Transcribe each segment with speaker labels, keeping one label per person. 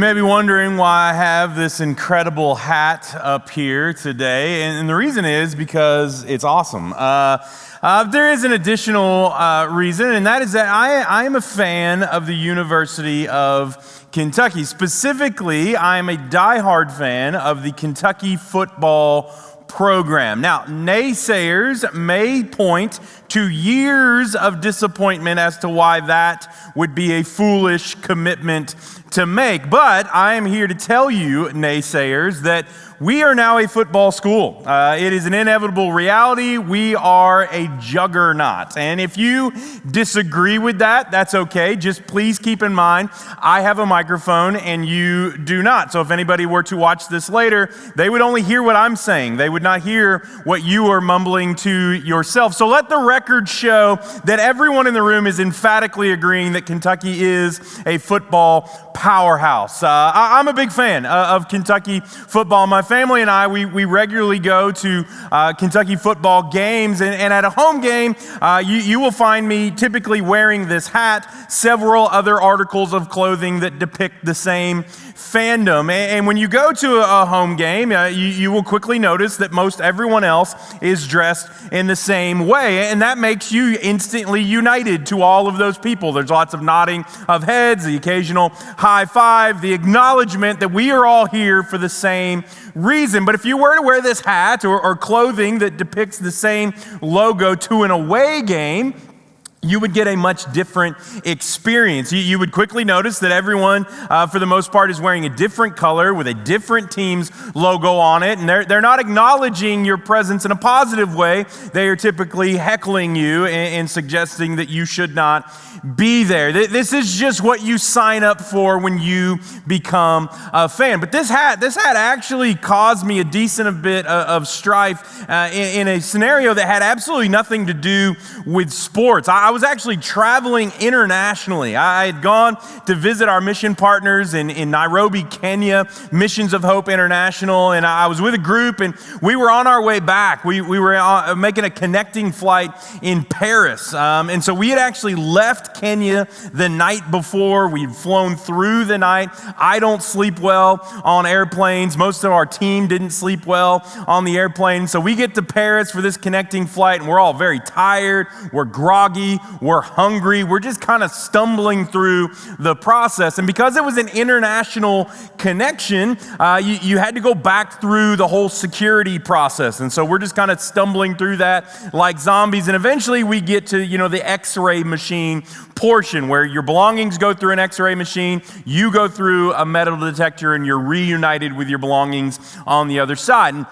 Speaker 1: may be wondering why I have this incredible hat up here today, and the reason is because it's awesome. There is an additional reason, and that is that I am a fan of the University of Kentucky. Specifically, I am a diehard fan of the Kentucky football program. Now, naysayers may point to years of disappointment as to why that would be a foolish commitment to make. But I am here to tell you, naysayers, that we are now a football school. It is an inevitable reality. We are a juggernaut. And if you disagree with that, that's okay. Just please keep in mind, I have a microphone and you do not. So if anybody were to watch this later, they would only hear what I'm saying. They would not hear what you are mumbling to yourself. So let the record show that everyone in the room is emphatically agreeing that Kentucky is a football powerhouse. I'm a big fan of Kentucky football. My family and I, we regularly go to Kentucky football games, and at a home game, you will find me typically wearing this hat, several other articles of clothing that depict the same fandom. And when you go to a home game, you will quickly notice that most everyone else is dressed in the same way, and that makes you instantly united to all of those people. There's lots of nodding of heads, the occasional high five, the acknowledgement that we are all here for the same reason. But if you were to wear this hat or clothing that depicts the same logo to an away game, you would get a much different experience. You would quickly notice that everyone, for the most part, is wearing a different color with a different team's logo on it, and they're not acknowledging your presence in a positive way. They are typically heckling you and suggesting that you should not be there. This is just what you sign up for when you become a fan. But this hat actually caused me a decent bit of strife in a scenario that had absolutely nothing to do with sports. I was actually traveling internationally. I had gone to visit our mission partners in Nairobi, Kenya, Missions of Hope International, and I was with a group, and we were on our way back. We were making a connecting flight in Paris, and so we had actually left Kenya the night before. We'd flown through the night. I don't sleep well on airplanes. Most of our team didn't sleep well on the airplane, so we get to Paris for this connecting flight, and we're all very tired. We're groggy. We're hungry. We're just kind of stumbling through the process. And because it was an international connection, you had to go back through the whole security process. And so we're just kind of stumbling through that like zombies. And eventually we get to, the X-ray machine portion where your belongings go through an X-ray machine, you go through a metal detector, and you're reunited with your belongings on the other side. And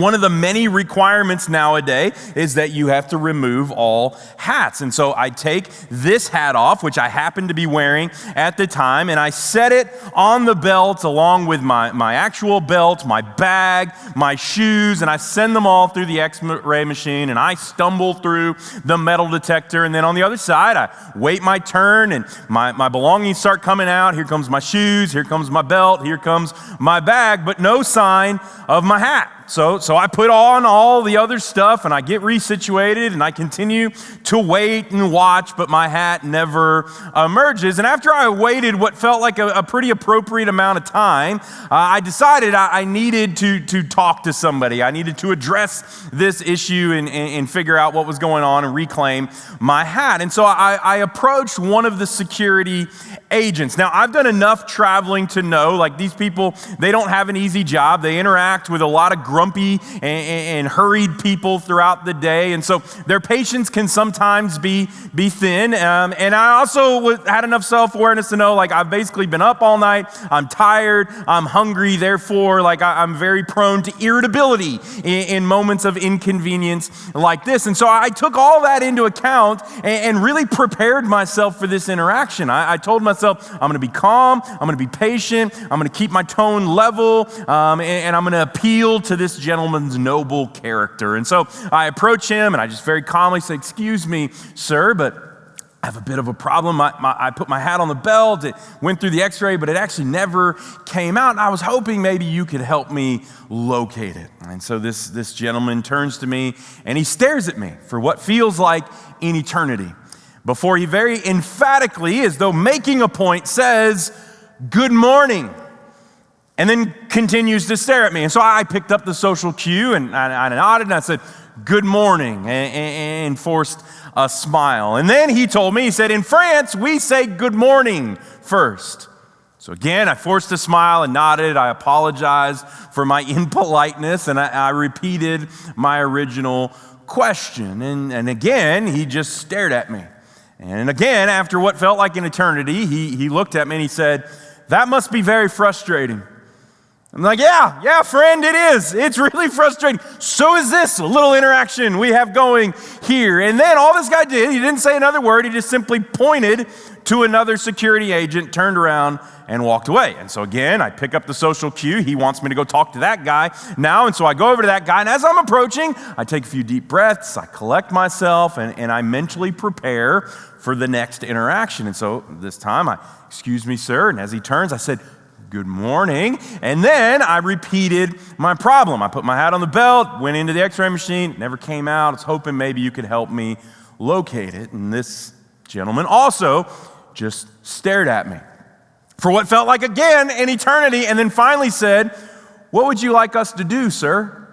Speaker 1: one of the many requirements nowadays is that you have to remove all hats. And so I take this hat off, which I happened to be wearing at the time, and I set it on the belt along with my actual belt, my bag, my shoes, and I send them all through the X-ray machine, and I stumble through the metal detector. And then on the other side, I wait my turn, and my belongings start coming out. Here comes my shoes, here comes my belt, here comes my bag, but no sign of my hat. So I put on all the other stuff, and I get resituated, and I continue to wait and watch, but my hat never emerges. And after I waited what felt like a pretty appropriate amount of time, I decided I needed to talk to somebody. I needed to address this issue and figure out what was going on and reclaim my hat. And so I approached one of the security agents. Now, I've done enough traveling to know, like, these people, they don't have an easy job. They interact with a lot of grumpy and hurried people throughout the day, and so their patience can sometimes be thin. And I also had enough self-awareness to know, like, I've basically been up all night, I'm tired, I'm hungry, therefore, like, I'm very prone to irritability in moments of inconvenience like this. And so I took all that into account and really prepared myself for this interaction. I told myself, I'm going to be calm, I'm going to be patient, I'm going to keep my tone level, and I'm going to appeal to this gentleman's noble character. And so I approach him, and I just very calmly say, "Excuse me, sir, but I have a bit of a problem. I put my hat on the belt, it went through the X-ray, but it actually never came out, and I was hoping maybe you could help me locate it." And so this gentleman turns to me, and he stares at me for what feels like an eternity, before he very emphatically, as though making a point, says, "Good morning," and then continues to stare at me. And so I picked up the social cue and I nodded and I said, "Good morning," and forced a smile. And then he told me, he said, "In France, we say good morning first." So again, I forced a smile and nodded. I apologized for my impoliteness, and I repeated my original question. And again, he just stared at me. And again, after what felt like an eternity, he looked at me and he said, "That must be very frustrating." I'm like, yeah, friend, it is. It's really frustrating. So is this little interaction we have going here. And then all this guy did, he didn't say another word. He just simply pointed to another security agent, turned around, and walked away. And so again, I pick up the social cue. He wants me to go talk to that guy now. And so I go over to that guy. And as I'm approaching, I take a few deep breaths. I collect myself, and I mentally prepare for the next interaction. And so this time, "Excuse me, sir." And as he turns, I said, "Good morning." And then I repeated my problem. I put my hat on the belt, went into the x-ray machine, never came out. I was hoping maybe you could help me locate it. And this gentleman also just stared at me for what felt like, again, an eternity, and then finally said, "What would you like us to do, sir?"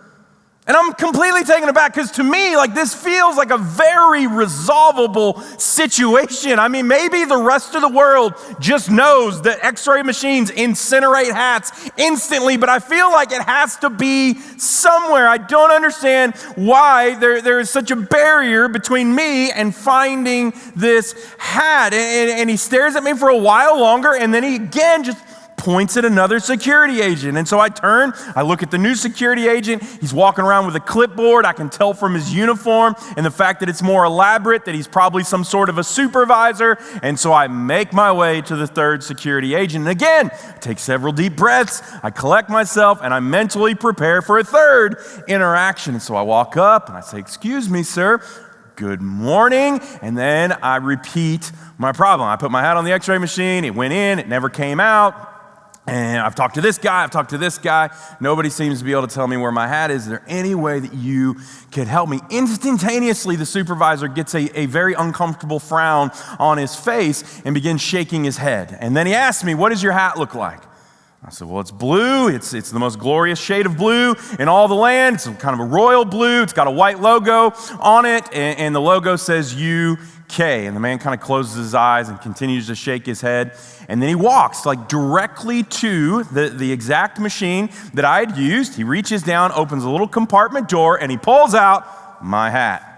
Speaker 1: And I'm completely taken aback because to me, this feels like a very resolvable situation. I mean, maybe the rest of the world just knows that x-ray machines incinerate hats instantly, but I feel like it has to be somewhere. I don't understand why there is such a barrier between me and finding this hat. And he stares at me for a while longer, and then he again just points at another security agent. And so I turn, I look at the new security agent. He's walking around with a clipboard. I can tell from his uniform and the fact that it's more elaborate that he's probably some sort of a supervisor. And so I make my way to the third security agent. And again, I take several deep breaths. I collect myself and I mentally prepare for a third interaction. And so I walk up and I say, "Excuse me, sir. Good morning." And then I repeat my problem. I put my hat on the x-ray machine. It went in. It never came out. And I've talked to this guy, I've talked to this guy. Nobody seems to be able to tell me where my hat is. Is there any way that you could help me? Instantaneously, the supervisor gets a very uncomfortable frown on his face and begins shaking his head. And then he asks me, "What does your hat look like?" I said, "Well, it's blue. It's the most glorious shade of blue in all the land. It's kind of a royal blue. It's got a white logo on it, and the logo says UK." And the man kind of closes his eyes and continues to shake his head. And then he walks directly to the exact machine that I had used. He reaches down, opens a little compartment door, and he pulls out my hat.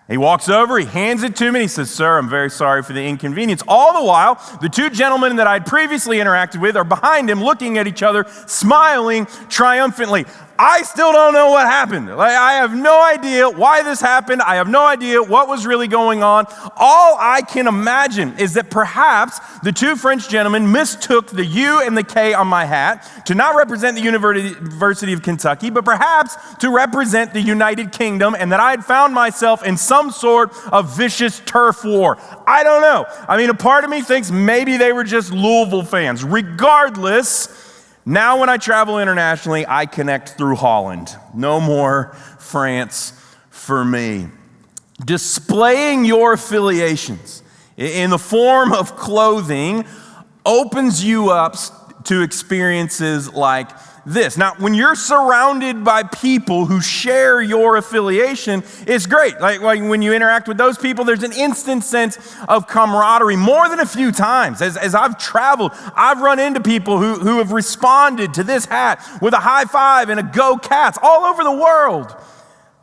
Speaker 1: He walks over, he hands it to me, he says, "Sir, I'm very sorry for the inconvenience." All the while, the two gentlemen that I'd previously interacted with are behind him, looking at each other, smiling triumphantly. I still don't know what happened. I have no idea why this happened. I have no idea what was really going on. All I can imagine is that perhaps the two French gentlemen mistook the U and the K on my hat to not represent the University of Kentucky, but perhaps to represent the United Kingdom, and that I had found myself in some sort of vicious turf war. I don't know. I mean, a part of me thinks maybe they were just Louisville fans. Regardless, now when I travel internationally, I connect through Holland. No more France for me. Displaying your affiliations in the form of clothing opens you up to experiences like this. Now, when you're surrounded by people who share your affiliation, it's great. Like when you interact with those people, there's an instant sense of camaraderie. More than a few times, as I've traveled, I've run into people who have responded to this hat with a high five and a go Cats all over the world.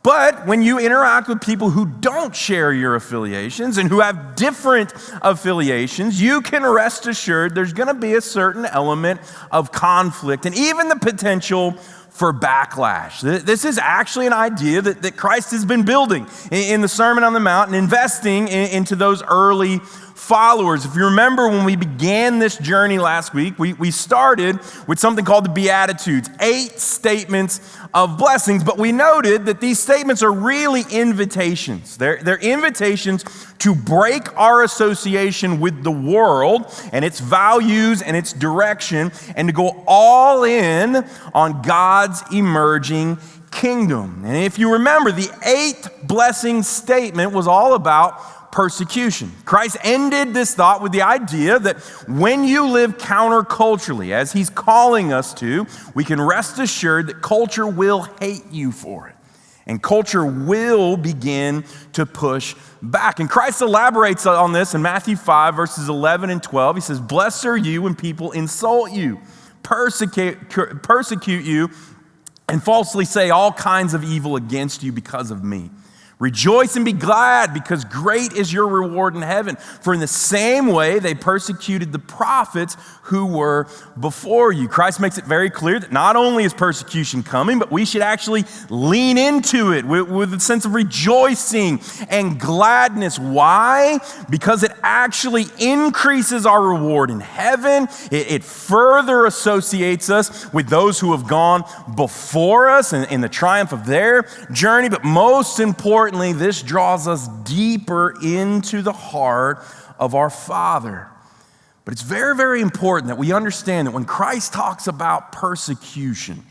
Speaker 1: But when you interact with people who don't share your affiliations and who have different affiliations, you can rest assured there's going to be a certain element of conflict and even the potential for backlash. This is actually an idea that Christ has been building in the Sermon on the Mount and investing into those early followers. If you remember when we began this journey last week, we started with something called the Beatitudes, 8 statements of blessings, but we noted that these statements are really invitations. They're invitations to break our association with the world and its values and its direction and to go all in on God's emerging kingdom. And if you remember, the 8th blessing statement was all about persecution. Christ ended this thought with the idea that when you live counterculturally, as he's calling us to, we can rest assured that culture will hate you for it. And culture will begin to push back. And Christ elaborates on this in Matthew 5, verses 11 and 12. He says, "Blessed are you when people insult you, persecute you, and falsely say all kinds of evil against you because of me. Rejoice and be glad, because great is your reward in heaven. For in the same way they persecuted the prophets who were before you." Christ makes it very clear that not only is persecution coming, but we should actually lean into it with a sense of rejoicing and gladness. Why? Because it actually increases our reward in heaven. It further associates us with those who have gone before us in the triumph of their journey. But most importantly, this draws us deeper into the heart of our Father. But it's very, very important that we understand that when Christ talks about persecution,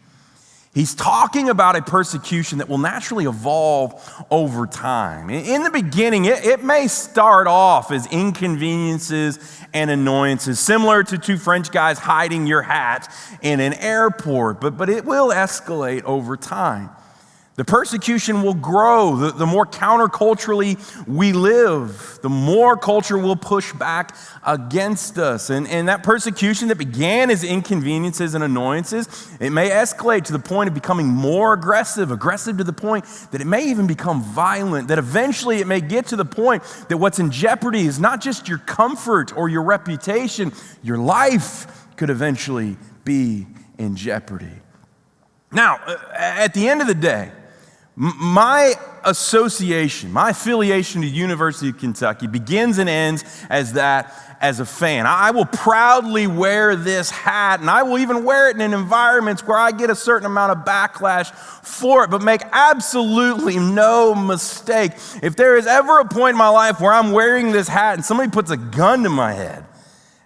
Speaker 1: he's talking about a persecution that will naturally evolve over time. In the beginning, it may start off as inconveniences and annoyances, similar to two French guys hiding your hat in an airport, but it will escalate over time. The persecution will grow. The more counterculturally we live, the more culture will push back against us. And that persecution that began as inconveniences and annoyances, it may escalate to the point of becoming more aggressive to the point that it may even become violent, that eventually it may get to the point that what's in jeopardy is not just your comfort or your reputation, your life could eventually be in jeopardy. Now, at the end of the day, my affiliation to University of Kentucky begins and ends as a fan. I will proudly wear this hat, and I will even wear it in environments where I get a certain amount of backlash for it. But make absolutely no mistake, if there is ever a point in my life where I'm wearing this hat and somebody puts a gun to my head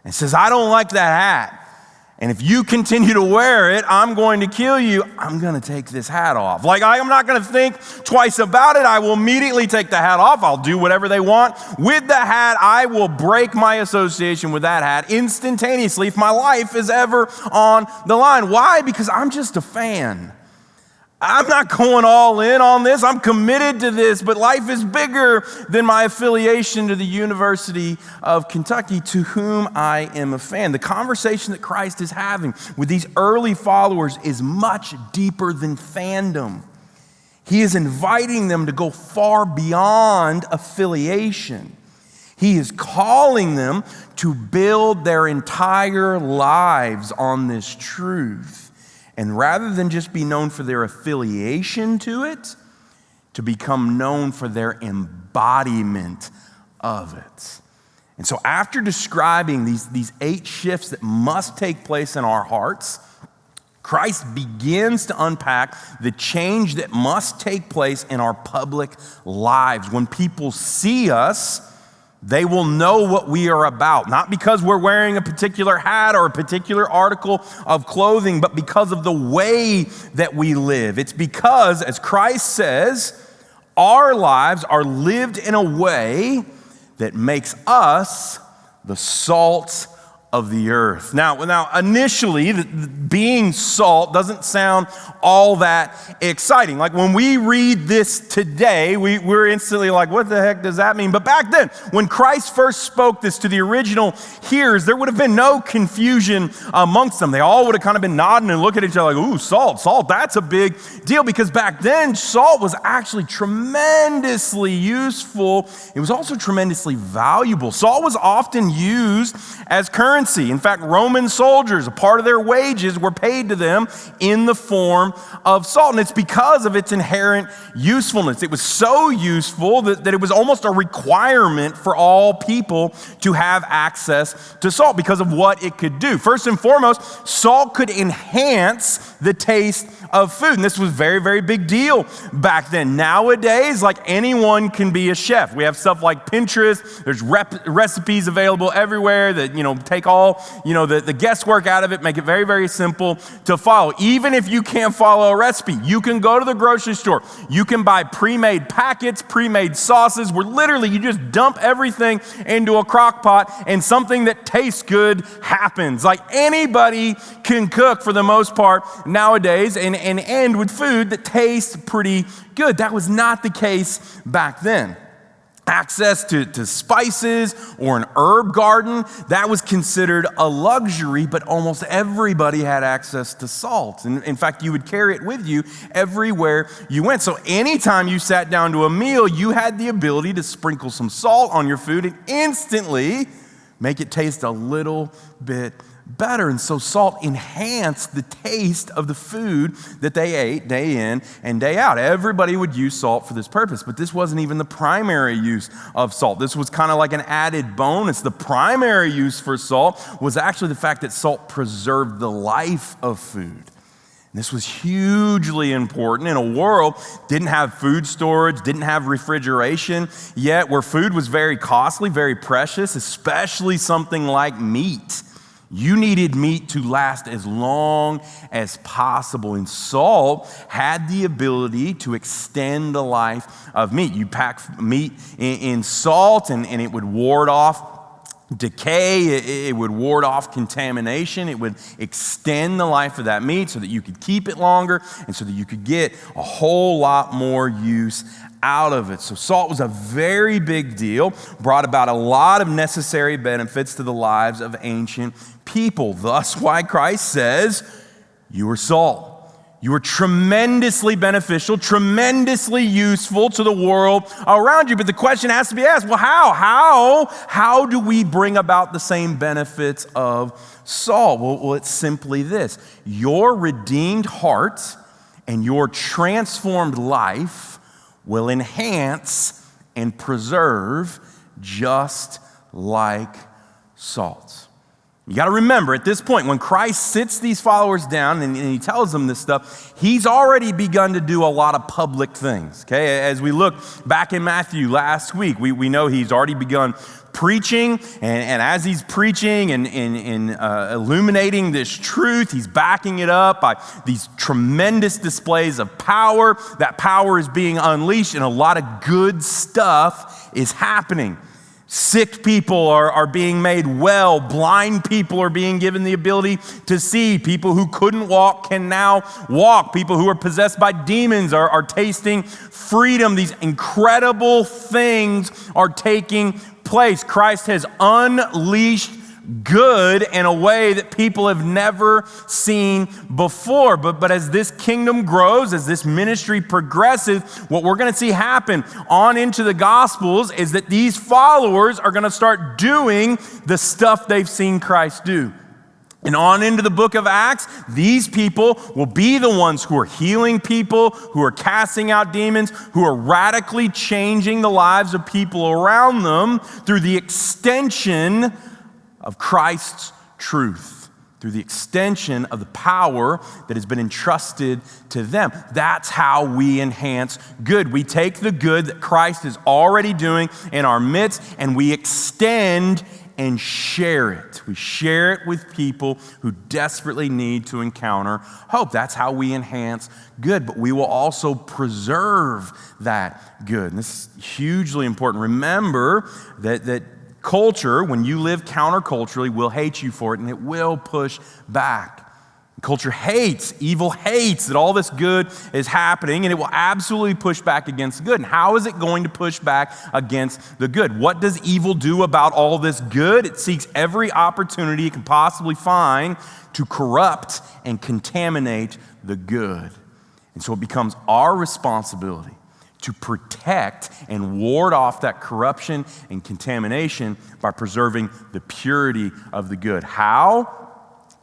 Speaker 1: and says, "I don't like that hat, and if you continue to wear it, I'm going to kill you," I'm going to take this hat off. Like, I'm not going to think twice about it. I will immediately take the hat off. I'll do whatever they want with the hat. I will break my association with that hat instantaneously if my life is ever on the line. Why? Because I'm just a fan. I'm not going all in on this. I'm committed to this, but life is bigger than my affiliation to the University of Kentucky, to whom I am a fan. The conversation that Christ is having with these early followers is much deeper than fandom. He is inviting them to go far beyond affiliation. He is calling them to build their entire lives on this truth. And rather than just be known for their affiliation to it, to become known for their embodiment of it. And so after describing these 8 shifts that must take place in our hearts, Christ begins to unpack the change that must take place in our public lives. When people see us, they will know what we are about, not because we're wearing a particular hat or a particular article of clothing, but because of the way that we live. It's because, as Christ says, our lives are lived in a way that makes us the salt of the earth. Now, initially, being salt doesn't sound all that exciting. Like when we read this today, we're instantly like, what the heck does that mean? But back then, when Christ first spoke this to the original hearers, there would have been no confusion amongst them. They all would have kind of been nodding and looking at each other like, ooh, salt, that's a big deal. Because back then, salt was actually tremendously useful. It was also tremendously valuable. Salt was often used as currency. In fact, Roman soldiers, a part of their wages were paid to them in the form of salt. And it's because of its inherent usefulness. It was so useful that it was almost a requirement for all people to have access to salt because of what it could do. First and foremost, salt could enhance the taste of food. And this was a very, very big deal back then. Nowadays, like anyone can be a chef. We have stuff like Pinterest. There's recipes available everywhere that, take all all, the guesswork out of it, make it very, very simple to follow. Even if you can't follow a recipe, you can go to the grocery store. You can buy pre-made packets, pre-made sauces, where literally you just dump everything into a crock pot and something that tastes good happens. Like anybody can cook for the most part nowadays and end with food that tastes pretty good. That was not the case back then. Access to spices or an herb garden, that was considered a luxury, but almost everybody had access to salt. And in fact, you would carry it with you everywhere you went. So anytime you sat down to a meal, you had the ability to sprinkle some salt on your food and instantly make it taste a little bit better. And so salt enhanced the taste of the food that they ate day in and day out. Everybody would use salt for this purpose, but this wasn't even the primary use of salt. This was kind of like an added bonus. The primary use for salt was actually the fact that salt preserved the life of food. This was hugely important in a world didn't have food storage, didn't have refrigeration yet, where food was very costly, very precious, especially something like meat. You needed meat to last as long as possible, and salt had the ability to extend the life of meat. You pack meat in salt and it would ward off decay, it would ward off contamination, it would extend the life of that meat so that you could keep it longer and so that you could get a whole lot more use out of it. So salt was a very big deal, brought about a lot of necessary benefits to the lives of ancient people. Thus why Christ says, you are salt. You are tremendously beneficial, tremendously useful to the world around you. But the question has to be asked, well, how do we bring about the same benefits of salt? Well, it's simply this. Your redeemed heart and your transformed life will enhance and preserve just like salt. You got to remember at this point, when Christ sits these followers down and he tells them this stuff, he's already begun to do a lot of public things. Okay, as we look back in Matthew last week, we know he's already begun preaching, and as he's preaching and illuminating this truth, he's backing it up by these tremendous displays of power. That power is being unleashed, and a lot of good stuff is happening. Sick people are being made well. Blind people are being given the ability to see. People who couldn't walk can now walk. People who are possessed by demons are tasting freedom. These incredible things are taking place. Christ has unleashed good in a way that people have never seen before. But as this kingdom grows, as this ministry progresses, what we're going to see happen on into the Gospels is that these followers are going to start doing the stuff they've seen Christ do. And on into the book of Acts, these people will be the ones who are healing people, who are casting out demons, who are radically changing the lives of people around them through the extension of Christ's truth, through the extension of the power that has been entrusted to them. That's how we enhance good. We take the good that Christ is already doing in our midst and we extend and share it. We share it with people who desperately need to encounter hope. That's how we enhance good, but we will also preserve that good. And this is hugely important. Remember that culture, when you live counterculturally, will hate you for it, and it will push back. Culture hates, evil hates that all this good is happening, and it will absolutely push back against good. And how is it going to push back against the good? What does evil do about all this good? It seeks every opportunity it can possibly find to corrupt and contaminate the good. And so it becomes our responsibility to protect and ward off that corruption and contamination by preserving the purity of the good. How?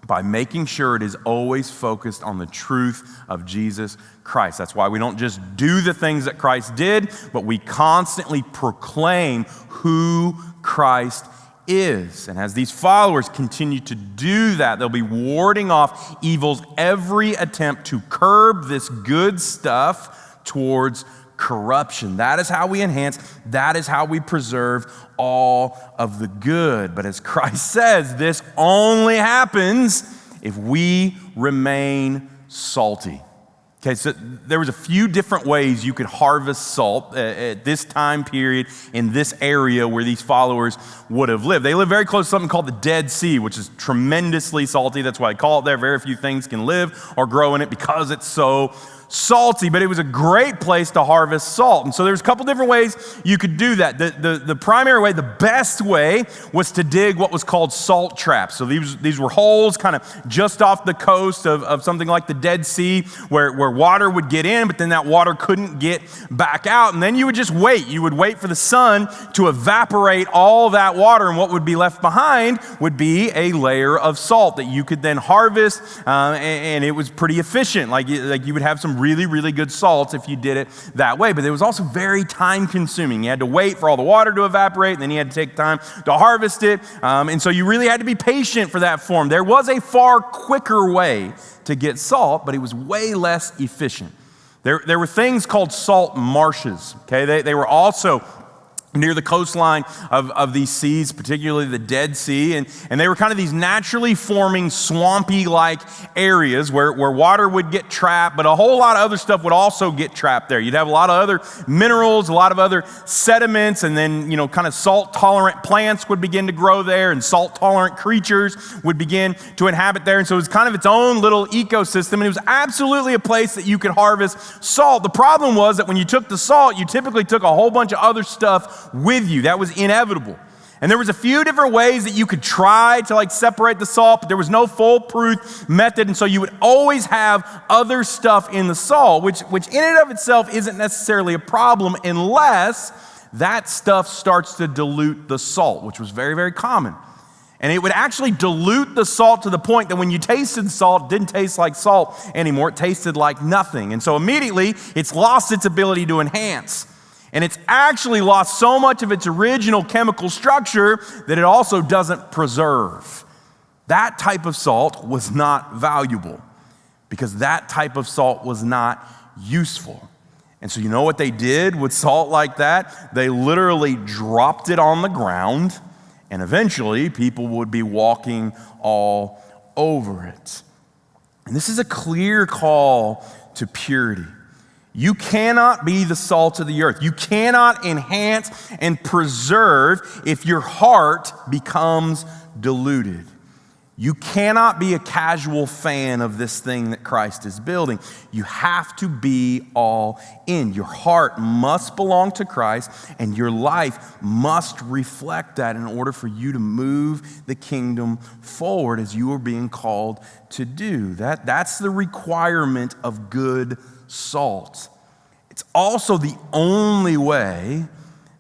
Speaker 1: By making sure it is always focused on the truth of Jesus Christ. That's why we don't just do the things that Christ did, but we constantly proclaim who Christ is. And as these followers continue to do that, they'll be warding off evil's every attempt to curb this good stuff towards corruption. That is how we enhance. That is how we preserve all of the good. But as Christ says, this only happens if we remain salty. Okay, so there was a few different ways you could harvest salt at this time period in this area where these followers would have lived. They lived very close to something called the Dead Sea, which is tremendously salty. That's why I call it there. Very few things can live or grow in it because it's so salty, but it was a great place to harvest salt. And so there's a couple different ways you could do that. The primary way, the best way, was to dig what was called salt traps. So these were holes kind of just off the coast of something like the Dead Sea where water would get in, but then that water couldn't get back out. And then you would just wait. You would wait for the sun to evaporate all that water, and what would be left behind would be a layer of salt that you could then harvest, and it was pretty efficient. Like you would have some really, really good salts if you did it that way. But it was also very time consuming. You had to wait for all the water to evaporate, and then you had to take time to harvest it. And so you really had to be patient for that form. There was a far quicker way to get salt, but it was way less efficient. There were things called salt marshes. Okay, they were also near the coastline of these seas, particularly the Dead Sea. And they were kind of these naturally forming swampy-like areas where water would get trapped, but a whole lot of other stuff would also get trapped there. You'd have a lot of other minerals, a lot of other sediments, and then, kind of salt-tolerant plants would begin to grow there, and salt-tolerant creatures would begin to inhabit there. And so it was kind of its own little ecosystem, and it was absolutely a place that you could harvest salt. The problem was that when you took the salt, you typically took a whole bunch of other stuff with you. That was inevitable. And there was a few different ways that you could try to separate the salt, but there was no foolproof method. And so you would always have other stuff in the salt, which in and of itself isn't necessarily a problem unless that stuff starts to dilute the salt, which was very, very common. And it would actually dilute the salt to the point that when you tasted salt, it didn't taste like salt anymore. It tasted like nothing. And so immediately it's lost its ability to enhance. And it's actually lost so much of its original chemical structure that it also doesn't preserve. That type of salt was not valuable because that type of salt was not useful. And so you know what they did with salt like that? They literally dropped it on the ground, and eventually people would be walking all over it. And this is a clear call to purity. You cannot be the salt of the earth. You cannot enhance and preserve if your heart becomes diluted. You cannot be a casual fan of this thing that Christ is building. You have to be all in. Your heart must belong to Christ, and your life must reflect that in order for you to move the kingdom forward as you are being called to do. That's the requirement of good salt. It's also the only way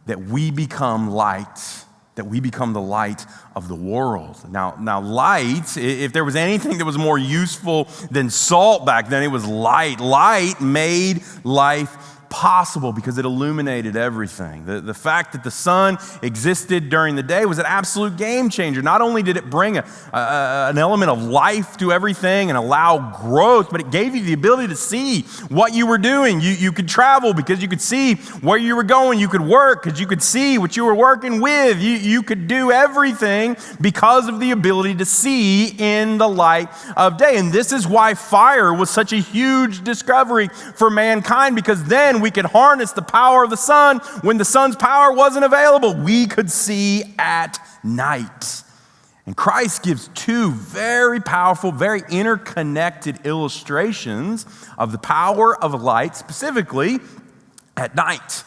Speaker 1: that we become light, that we become the light of the world. Now light, if there was anything that was more useful than salt back then, it was light. Light made life possible because it illuminated everything. The fact that the sun existed during the day was an absolute game changer. Not only did it bring an element of life to everything and allow growth, but it gave you the ability to see what you were doing. You could travel because you could see where you were going. You could work because you could see what you were working with. You could do everything because of the ability to see in the light of day. And this is why fire was such a huge discovery for mankind, because then we could harness the power of the sun when the sun's power wasn't available. We could see at night. And Christ gives two very powerful, very interconnected illustrations of the power of light, specifically at night.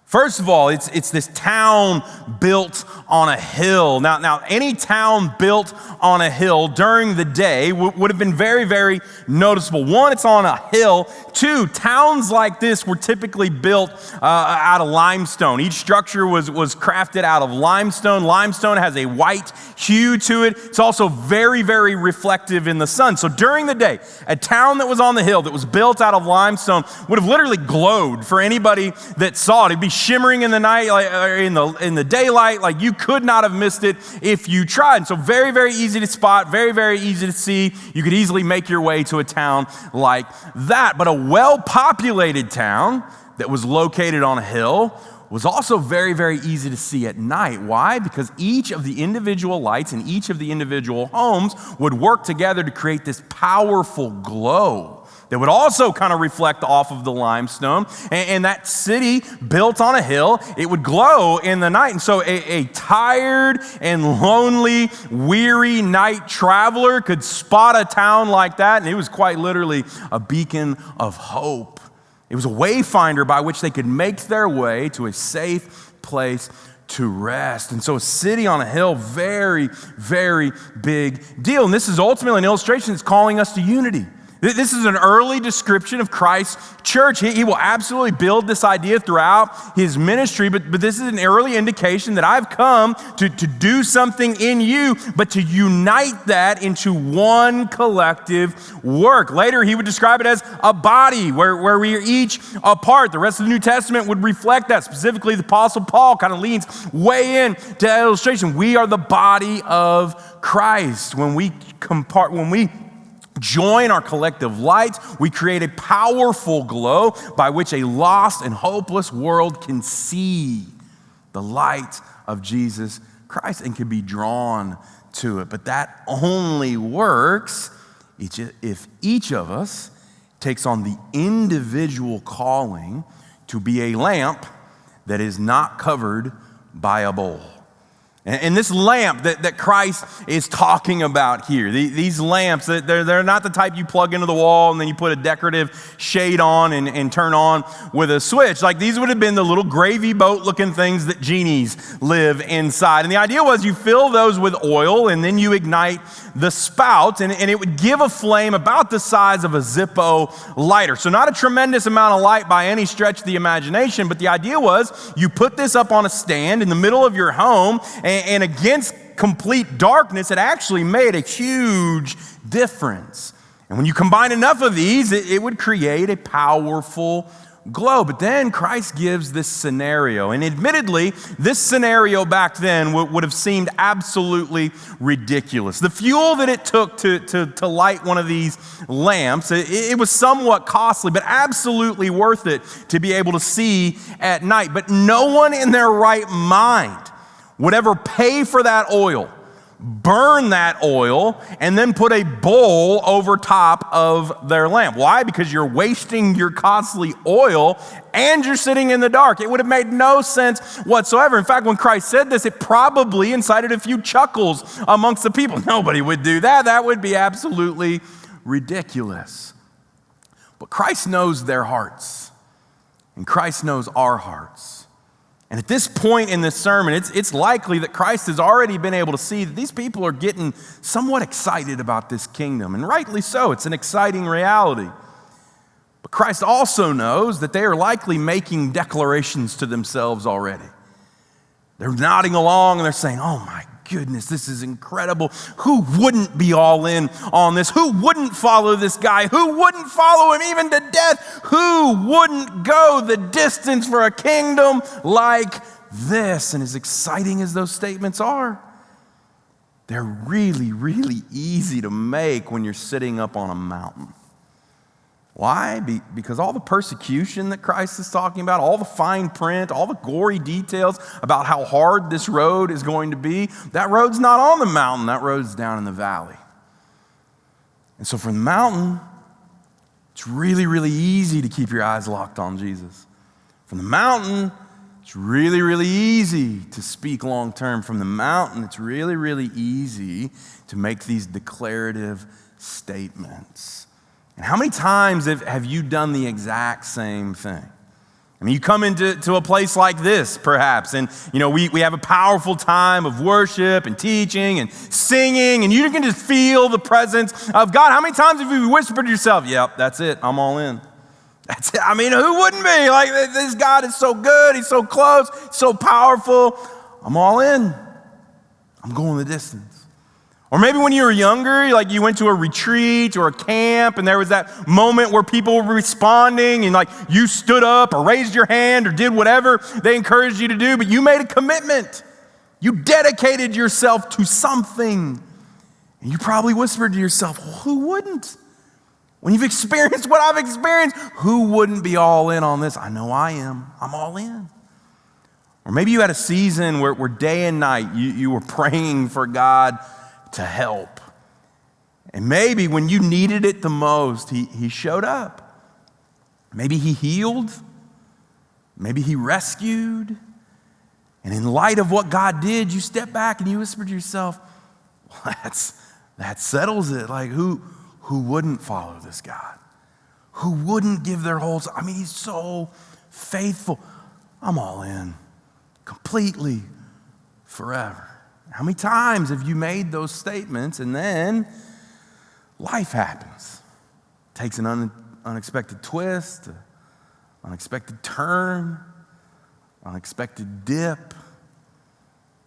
Speaker 1: First of all, it's this town built on a hill. Now, any town built on a hill during the day would have been very, very noticeable. One, it's on a hill. Two, towns like this were typically built out of limestone. Each structure was crafted out of limestone. Limestone has a white hue to it. It's also very, very reflective in the sun. So during the day, a town that was on the hill that was built out of limestone would have literally glowed for anybody that saw it. It'd be shimmering in the night, or in the daylight. Like you could not have missed it if you tried. And so very, very easy to spot, very, very easy to see. You could easily make your way to a town like that. But a well-populated town that was located on a hill was also very, very easy to see at night. Why? Because each of the individual lights in each of the individual homes would work together to create this powerful glow that would also kind of reflect off of the limestone. And that city built on a hill, it would glow in the night. And so a tired and lonely, weary night traveler could spot a town like that, and it was quite literally a beacon of hope. It was a wayfinder by which they could make their way to a safe place to rest. And so a city on a hill, very, very big deal. And this is ultimately an illustration that's calling us to unity. This is an early description of Christ's church. He will absolutely build this idea throughout his ministry, but this is an early indication that I've come to do something in you, but to unite that into one collective work. Later, he would describe it as a body where we are each a part. The rest of the New Testament would reflect that. Specifically, the Apostle Paul kind of leans way in to that illustration. We are the body of Christ. When we join our collective light, we create a powerful glow by which a lost and hopeless world can see the light of Jesus Christ and can be drawn to it. But that only works if each of us takes on the individual calling to be a lamp that is not covered by a bowl. And this lamp that Christ is talking about here, these lamps, they're not the type you plug into the wall and then you put a decorative shade on and turn on with a switch. Like these would have been the little gravy boat looking things that genies live inside. And the idea was you fill those with oil and then you ignite the spout and it would give a flame about the size of a Zippo lighter. So not a tremendous amount of light by any stretch of the imagination, but the idea was you put this up on a stand in the middle of your home and against complete darkness, it actually made a huge difference. And when you combine enough of these, it would create a powerful glow. But then Christ gives this scenario. And admittedly, this scenario back then would have seemed absolutely ridiculous. The fuel that it took to light one of these lamps, it was somewhat costly, but absolutely worth it to be able to see at night. But no one in their right mind would ever pay for that oil, burn that oil, and then put a bowl over top of their lamp. Why? Because you're wasting your costly oil and you're sitting in the dark. It would have made no sense whatsoever. In fact, when Christ said this, it probably incited a few chuckles amongst the people. Nobody would do that. That would be absolutely ridiculous. But Christ knows their hearts, and Christ knows our hearts. And at this point in this sermon, it's likely that Christ has already been able to see that these people are getting somewhat excited about this kingdom, and rightly so. It's an exciting reality. But Christ also knows that they are likely making declarations to themselves already. They're nodding along and they're saying, "Oh my goodness, this is incredible. Who wouldn't be all in on this? Who wouldn't follow this guy? Who wouldn't follow him even to death? Who wouldn't go the distance for a kingdom like this?" And as exciting as those statements are, they're really, really easy to make when you're sitting up on a mountain. Why? Because all the persecution that Christ is talking about, all the fine print, all the gory details about how hard this road is going to be, that road's not on the mountain, that road's down in the valley. And so from the mountain, it's really, really easy to keep your eyes locked on Jesus. From the mountain, it's really, really easy to speak long term. From the mountain, it's really, really easy to make these declarative statements. And how many times have you done the exact same thing? I mean, you come into a place like this, perhaps, and we have a powerful time of worship and teaching and singing, and you can just feel the presence of God. How many times have you whispered to yourself, "Yep, that's it, I'm all in"? That's it. I mean, who wouldn't be? Like, this God is so good, he's so close, so powerful. I'm all in. I'm going the distance. Or maybe when you were younger, like you went to a retreat or a camp and there was that moment where people were responding and like you stood up or raised your hand or did whatever they encouraged you to do, but you made a commitment. You dedicated yourself to something. And you probably whispered to yourself, "Well, who wouldn't? When you've experienced what I've experienced, who wouldn't be all in on this? I know I am. I'm all in. Or maybe you had a season where day and night you were praying for God to help. And maybe when you needed it the most, he showed up. Maybe he healed. Maybe he rescued. And in light of what God did, you step back and you whisper to yourself, well, that settles it. Like who wouldn't follow this God? Who wouldn't give their whole, he's so faithful. I'm all in, completely, forever. How many times have you made those statements and then life happens? Takes an unexpected twist, an unexpected turn, unexpected dip,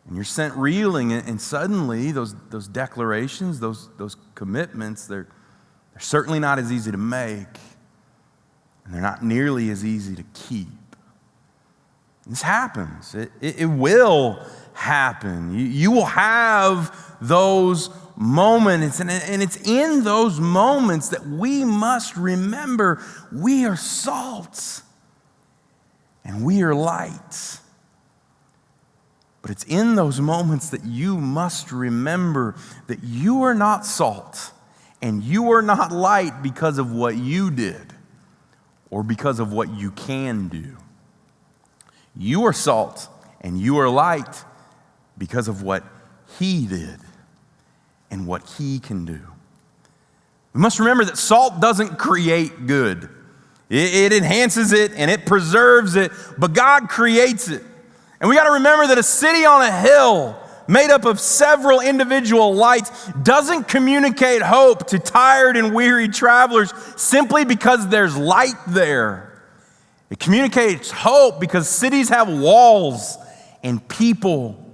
Speaker 1: and you're sent reeling, and suddenly those declarations, those commitments, they're certainly not as easy to make, and they're not nearly as easy to keep. This happens. It will happen. You will have those moments, and it's in those moments that we must remember we are salt and we are light. But it's in those moments that you must remember that you are not salt and you are not light because of what you did or because of what you can do. You are salt and you are light because of what he did and what he can do. We must remember that salt doesn't create good. It enhances it and it preserves it, but God creates it. And we got to remember that a city on a hill made up of several individual lights doesn't communicate hope to tired and weary travelers simply because there's light there. It communicates hope because cities have walls and people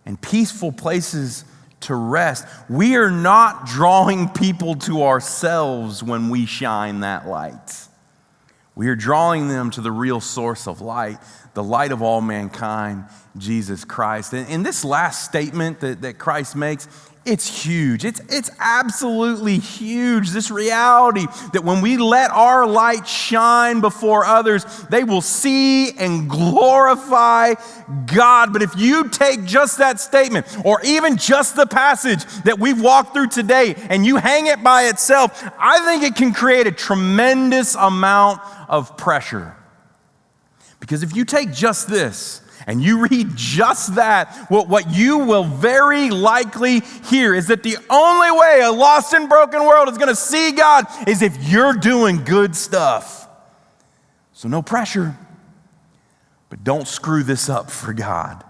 Speaker 1: and peaceful places to rest. We are not drawing people to ourselves when we shine that light. We are drawing them to the real source of light, the light of all mankind, Jesus Christ. And this last statement that Christ makes, it's huge. It's absolutely huge. This reality that when we let our light shine before others, they will see and glorify God. But if you take just that statement, or even just the passage that we've walked through today, and you hang it by itself, I think it can create a tremendous amount of pressure. Because if you take just this, and you read just that, what you will very likely hear is that the only way a lost and broken world is going to see God is if you're doing good stuff. So no pressure, but don't screw this up for God.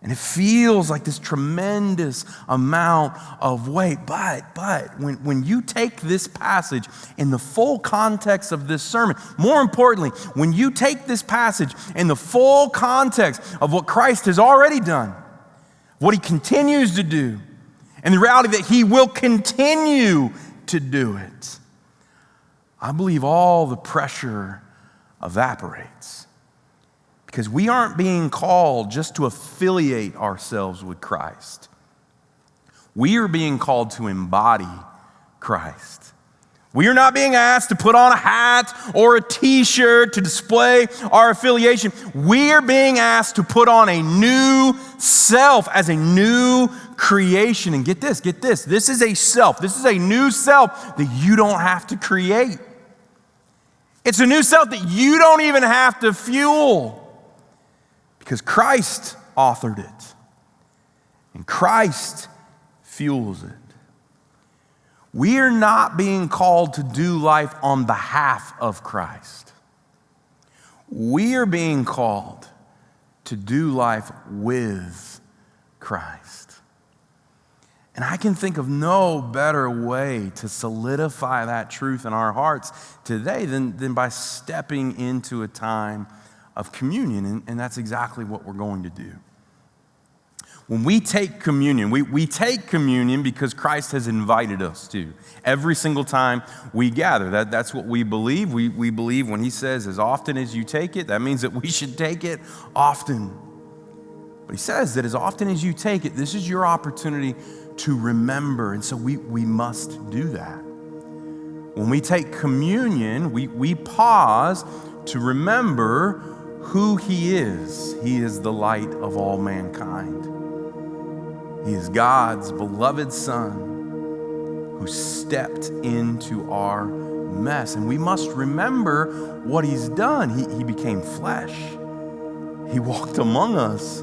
Speaker 1: And it feels like this tremendous amount of weight. But when you take this passage in the full context of this sermon, more importantly, when you take this passage in the full context of what Christ has already done, what he continues to do, and the reality that he will continue to do it, I believe all the pressure evaporates. Because we aren't being called just to affiliate ourselves with Christ. We are being called to embody Christ. We are not being asked to put on a hat or a t-shirt to display our affiliation. We are being asked to put on a new self as a new creation. And get this. This is a self. This is a new self that you don't have to create. It's a new self that you don't even have to fuel. Because Christ authored it. And Christ fuels it. We are not being called to do life on behalf of Christ. We are being called to do life with Christ. And I can think of no better way to solidify that truth in our hearts today than by stepping into a time of communion, and that's exactly what we're going to do. When we take communion, we take communion because Christ has invited us to. Every single time we gather, that's what we believe. We believe when he says, as often as you take it, that means that we should take it often. But he says that as often as you take it, this is your opportunity to remember, and so we must do that. When we take communion, we pause to remember who he is. He is the light of all mankind. He is God's beloved Son who stepped into our mess. And we must remember what he's done. He became flesh. He walked among us.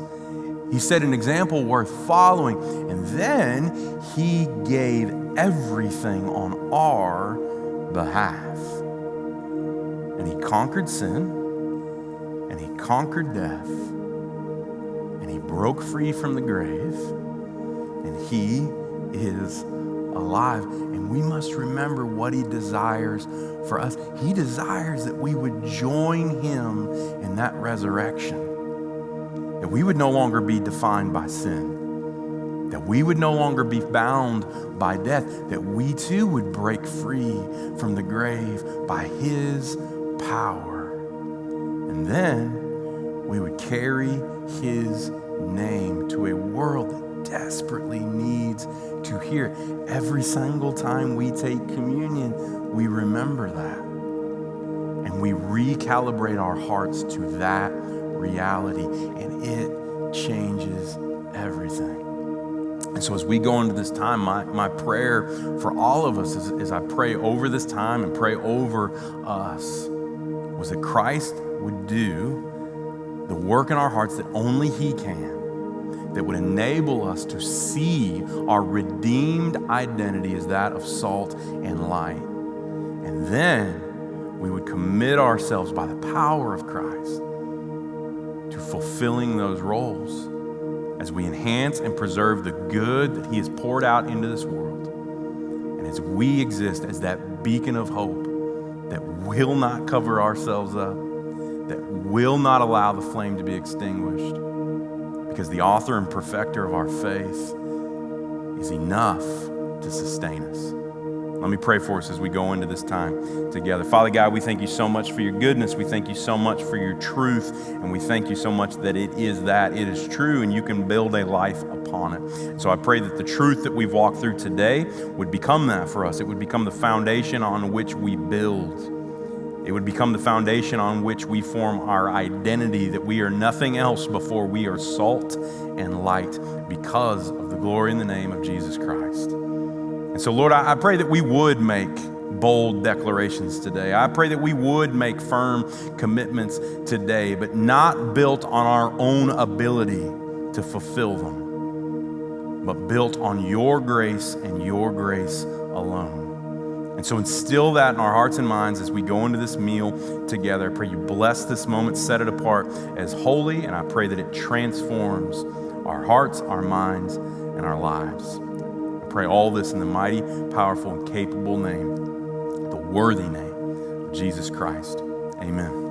Speaker 1: He set an example worth following. And then he gave everything on our behalf. And he conquered sin, and he conquered death, and he broke free from the grave, and he is alive. And we must remember what he desires for us. He desires that we would join him in that resurrection, that we would no longer be defined by sin, that we would no longer be bound by death, that we too would break free from the grave by his power. And then we would carry his name to a world that desperately needs to hear it. Every single time we take communion, we remember that. And we recalibrate our hearts to that reality, and it changes everything. And so as we go into this time, my prayer for all of us as I pray over this time and pray over us was that Christ would do the work in our hearts that only he can, that would enable us to see our redeemed identity as that of salt and light. And then we would commit ourselves by the power of Christ to fulfilling those roles as we enhance and preserve the good that he has poured out into this world. And as we exist as that beacon of hope that will not cover ourselves up, that will not allow the flame to be extinguished, because the author and perfecter of our faith is enough to sustain us. Let me pray for us as we go into this time together. Father God, we thank you so much for your goodness. We thank you so much for your truth. And we thank you so much that it is true, and you can build a life upon it. So I pray that the truth that we've walked through today would become that for us. It would become the foundation on which we build. It would become the foundation on which we form our identity, that we are nothing else before we are salt and light because of the glory in the name of Jesus Christ. And so, Lord, I pray that we would make bold declarations today. I pray that we would make firm commitments today, but not built on our own ability to fulfill them, but built on your grace and your grace alone. And so instill that in our hearts and minds as we go into this meal together. I pray you bless this moment, set it apart as holy, and I pray that it transforms our hearts, our minds, and our lives. Pray all this in the mighty, powerful, and capable name, the worthy name of Jesus Christ. Amen.